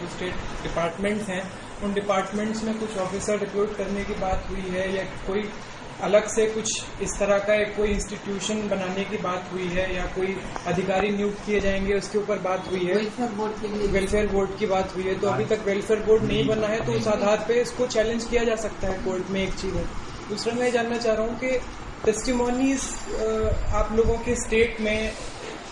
जो state departments हैं उन डिपार्टमेंट्स में कुछ ऑफिसर रिक्रूट करने की बात हुई है या कोई अलग से कुछ इस तरह का एक कोई इंस्टीट्यूशन बनाने की बात हुई है या कोई अधिकारी नियुक्त किए जाएंगे उसके ऊपर बात हुई है? वेलफेयर बोर्ड की बात हुई है, तो अभी तक वेलफेयर बोर्ड नहीं बना है, तो उस आधार पे इसको चैलेंज किया जा सकता है कोर्ट में, एक चीज है। दूसरा मैं जानना चाह रहा हूँ कि टेस्टिमोनीज आप लोगों के स्टेट में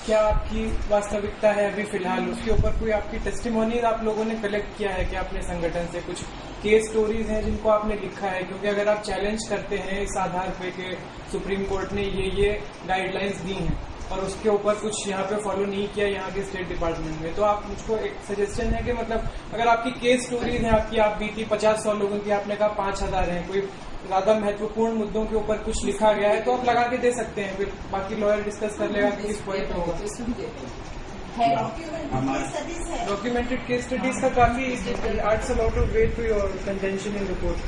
क्या आपकी वास्तविकता है अभी फिलहाल, उसके ऊपर कोई आपकी टेस्टिमोनीज आप लोगों ने कलेक्ट किया है क्या अपने संगठन से? कुछ केस स्टोरीज हैं जिनको आपने लिखा है? क्योंकि अगर आप चैलेंज करते हैं इस आधार पे कि सुप्रीम कोर्ट ने ये गाइडलाइंस दी हैं और उसके ऊपर कुछ यहाँ पे फॉलो नहीं किया यहाँ के स्टेट डिपार्टमेंट में, तो आप मुझको एक सजेशन है कि मतलब अगर आपकी केस स्टोरीज हैं आपकी, आप बीती 50-100 लोगों की, आपने कहा 5000 हैं, कोई ज्यादा महत्वपूर्ण मुद्दों के ऊपर कुछ लिखा गया है तो आप लगा के दे सकते हैं, फिर बाकी लॉयर डिस्कस कर लेगा कि किस पॉइंट पे होगा। डॉक्यूमेंटेड केस स्टडीज का काफी adds a lot of weight to your contention in report.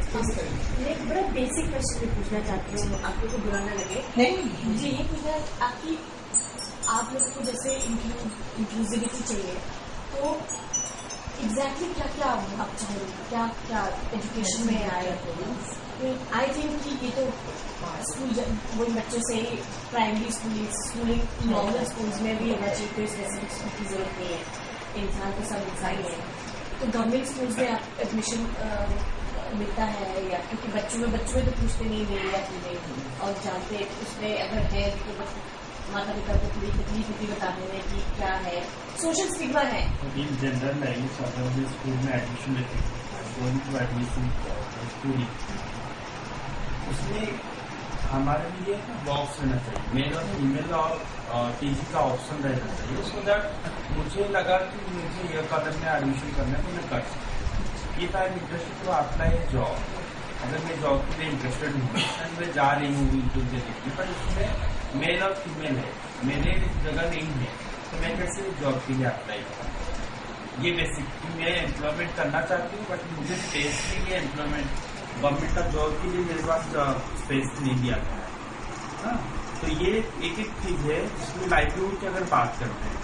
मैं एक बड़ा बेसिक क्वेश्चन पूछना चाहती हूँ, आप लोगों को बुरा ना लगे। नहीं, मुझे ये पूछना आपकी, आप लोगों को जैसे इंक्लूसिविटी चाहिए तो एग्जैक्टली क्या क्या आप चाहिए, क्या क्या एजुकेशन में आए? आई थिंक कि ये तो स्कूल वही बच्चों से ही प्राइमरी स्कूलिंग नॉर्मल स्कूल्स में भी होना चाहिए, कोई स्पेसिफिक स्कूल की जरूरत नहीं है, इंसान को सब इंसान है। तो गवर्नमेंट स्कूल्स में आप एडमिशन मिलता है या क्योंकि बच्चों में तो पूछते नहीं मिल या कि नहीं, और जानते उसमें अगर है तो माता पिता को थोड़ी तकलीफ होती बताने में कि क्या है, सोशल स्टिग्मा है। इन जनरल अगर स्कूल में एडमिशन लेते हैं एडमिशन उसमें हमारे लिए बॉक्स रहना चाहिए, मेल और फीमेल और टीजी का ऑप्शन रहना चाहिए, सो दैट मुझे लगा कि मुझे ये कदम में एडमिशन करना है तो मैं कर सकता। If I am interested to apply a job, अगर मैं जॉब के लिए इंटरेस्टेड हूँ एंड मैं जा रही हूँ इंटरव्यू पर उसमें मेल और फीमेल है, मेरे जगह नहीं है, तो मैं कैसे जॉब के लिए अप्लाई करूँ? ये बेसिक मैं एम्प्लॉयमेंट करना चाहती हूँ बट मुझे स्पेस के लिए एम्प्लॉयमेंट गवर्नमेंट का जॉब के लिए मेरे पास स्पेस नहीं दिया गया है। तो ये एक चीज है जिसमें लाइवलीहुड की अगर बात करते हैं,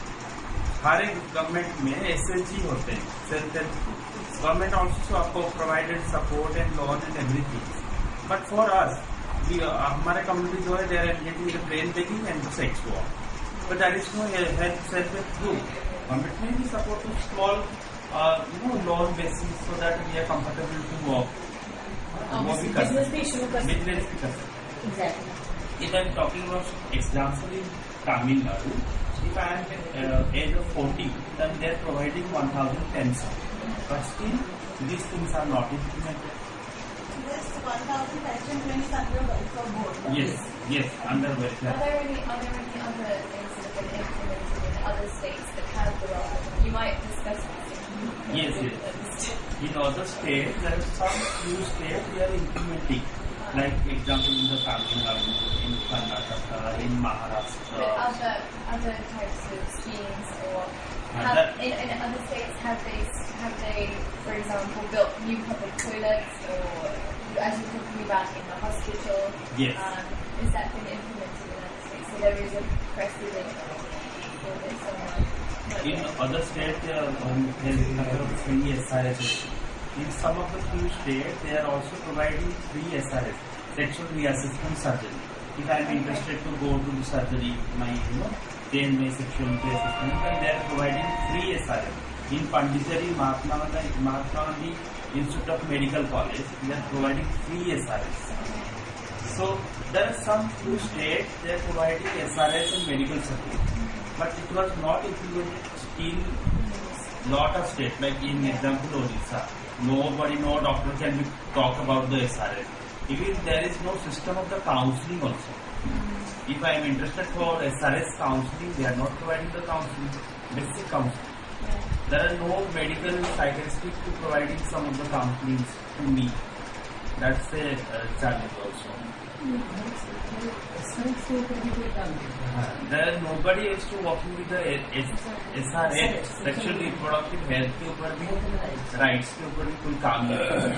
हर एक गवर्नमेंट में एसएचजी होते हैं, self help group. Government also आपको provided support and loan and everything, but for us हमारे कम्युनिटी जो है they are engaging in brain baking and sex work, but that is no help self help group. Government में भी support to small loan basis so that we are comfortable to work, business भी शुरू कर सकते। If I am talking about example in Tamil Nadu, if I am age of 40, then they are providing 1,000 pension, but still these things are not implemented. Yes, 1,000 pension when is under welfare board. Yes, under welfare. Are there any other things that have been implemented in other states that have the law? You might discuss this. Yes. In other states, there are some few states they are implementing. Like example in the Tamil Nadu, in Karnataka, in Maharashtra. But other types of schemes or in other states have they, for example, built new public toilets or as you talking about in the hospital? Yes. Has that been implemented in other states? So there is a precedent for this or not? In other states, there is a number of free SRS. In some of the few states, they are also providing free SRS, sexual reassessment surgery. If I am interested to go to the surgery, my then my sexuality assessment, and they are providing free SRS. In Pondicherry, Mahatma Gandhi Institute of Medical College, they are providing free SRS. So there are some few states they are providing SRS and medical support, but it was not implemented in lot of states. Like in example Odisha, no doctor can talk about the SRS. Even there is no system of the counseling also. If I am interested for SRS counseling, they are not providing the counseling, basic counseling. There are no medical psychiatrists to providing some of the counselings to me. That's a challenge also. There is nobody else to working with the SRH, sexual reproductive health के ऊपर भी, rights के ऊपर भी कोई काम नहीं कर रहा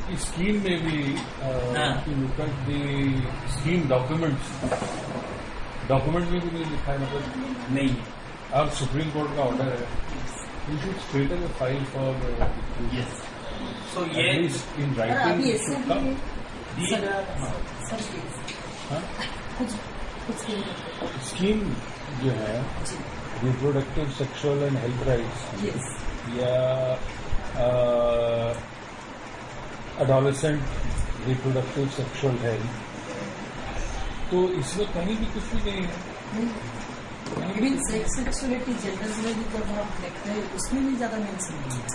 है। स्कीम में भी look at the scheme documents, document में भी लिखा है मतलब नहीं, अब सुप्रीम कोर्ट का ऑर्डर है You should straight away file for Yes. So at ये least in अभी writing ऐसे should भी come. these are sir please हाँ? कुछ स्कीम स्कीम जो है reproductive sexual and health rights yes या एडोलेसेंट रिप्रोडक्टिव सेक्सुअल हेल्थ, तो इसमें कहीं भी कुछ भी नहीं है. इवन सेक्स सेक्सुअलिटी जेंडर में भी जब हम देखते हैं उसमें भी ज्यादा मेंशन नहीं है.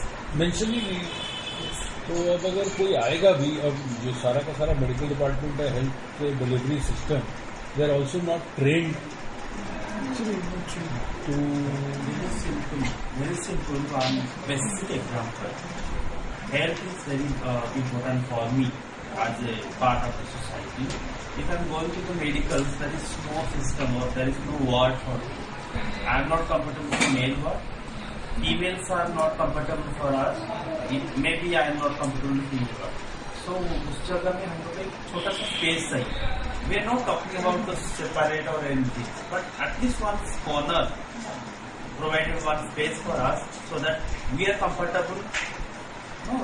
मेंशन ही नहीं. तो अब अगर कोई आएगा भी, अब जो सारा का सारा मेडिकल डिपार्टमेंट है, health delivery system, they are also not trained to. very simple one specific example. Health is very important for me as a part of the society. If I'm going to the medicals, there is no system or there is no word for it. I'm not comfortable with male word. Females are not comfortable for us. Maybe I am not comfortable with female word. So उस जगह में हम लोग एक छोटा सा space चाहिए. We are not talking about the separate or anything, but at least one corner provided one space for us so that we are comfortable. No,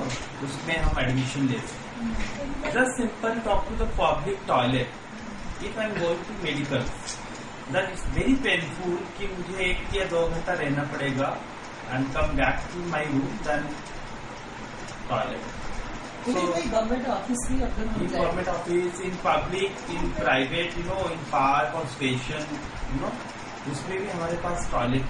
उसमें हम admission ले सकते. Just simple talk to the public toilet. If I am going to medical, then it's very painful कि मुझे 1 या 2 घंटा रहना पड़ेगा and come back to my room then toilet. So government office भी अगर हो in जाए government office, in public, in private, in park or station, उसमें भी हमारे पास टॉयलेट